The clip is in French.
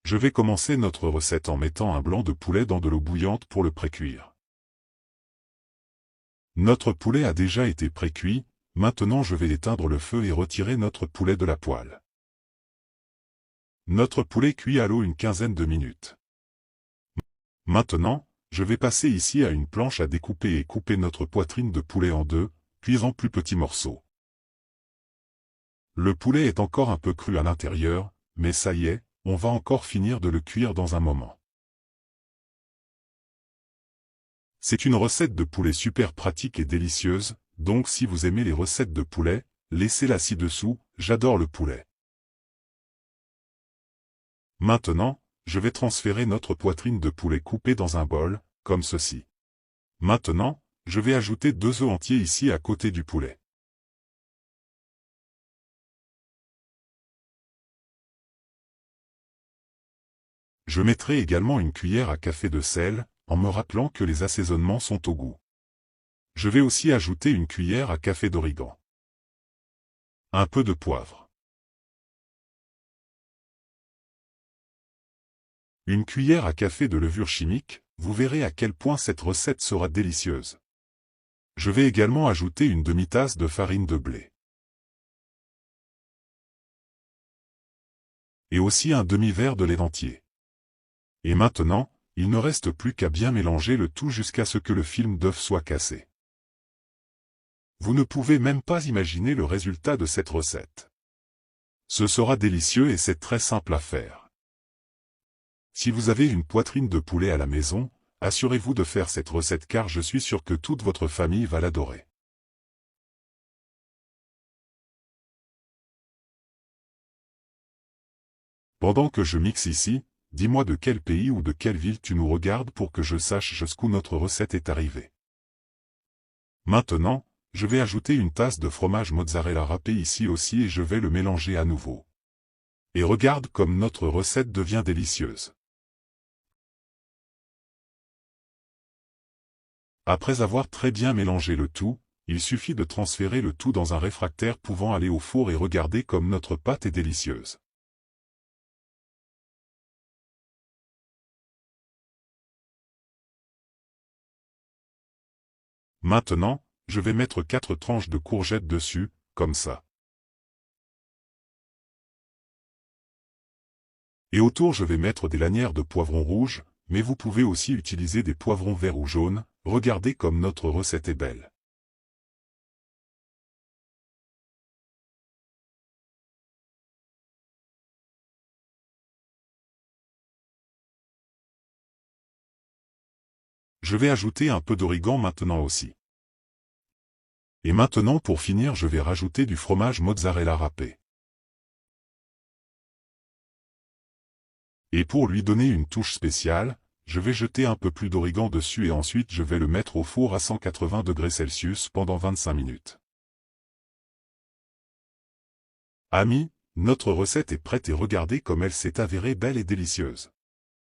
Je vais commencer notre recette en mettant un blanc de poulet dans de l'eau bouillante pour le pré-cuire. Notre poulet a déjà été pré-cuit, maintenant je vais éteindre le feu et retirer notre poulet de la poêle. Notre poulet cuit à l'eau une quinzaine de minutes. Maintenant, je vais passer ici à une planche à découper et couper notre poitrine de poulet en deux, puis en plus petits morceaux. Le poulet est encore un peu cru à l'intérieur, mais ça y est, on va encore finir de le cuire dans un moment. C'est une recette de poulet super pratique et délicieuse, donc si vous aimez les recettes de poulet, laissez-la ci-dessous, j'adore le poulet. Maintenant, je vais transférer notre poitrine de poulet coupée dans un bol, comme ceci. Maintenant, je vais ajouter 2 œufs entiers ici à côté du poulet. Je mettrai également une cuillère à café de sel, en me rappelant que les assaisonnements sont au goût. Je vais aussi ajouter une cuillère à café d'origan. Un peu de poivre. Une cuillère à café de levure chimique, vous verrez à quel point cette recette sera délicieuse. Je vais également ajouter une demi-tasse de farine de blé. Et aussi un demi-verre de lait entier. Et maintenant, il ne reste plus qu'à bien mélanger le tout jusqu'à ce que le film d'œuf soit cassé. Vous ne pouvez même pas imaginer le résultat de cette recette. Ce sera délicieux et c'est très simple à faire. Si vous avez une poitrine de poulet à la maison, assurez-vous de faire cette recette car je suis sûr que toute votre famille va l'adorer. Pendant que je mixe ici, dis-moi de quel pays ou de quelle ville tu nous regardes pour que je sache jusqu'où notre recette est arrivée. Maintenant, je vais ajouter une tasse de fromage mozzarella râpé ici aussi et je vais le mélanger à nouveau. Et regarde comme notre recette devient délicieuse. Après avoir très bien mélangé le tout, il suffit de transférer le tout dans un réfractaire pouvant aller au four et regarder comme notre pâte est délicieuse. Maintenant, je vais mettre 4 tranches de courgettes dessus, comme ça. Et autour je vais mettre des lanières de poivrons rouges, mais vous pouvez aussi utiliser des poivrons verts ou jaunes, regardez comme notre recette est belle. Je vais ajouter un peu d'origan maintenant aussi. Et maintenant pour finir je vais rajouter du fromage mozzarella râpé. Et pour lui donner une touche spéciale, je vais jeter un peu plus d'origan dessus et ensuite je vais le mettre au four à 180 degrés Celsius pendant 25 minutes. Amis, notre recette est prête et regardez comme elle s'est avérée belle et délicieuse.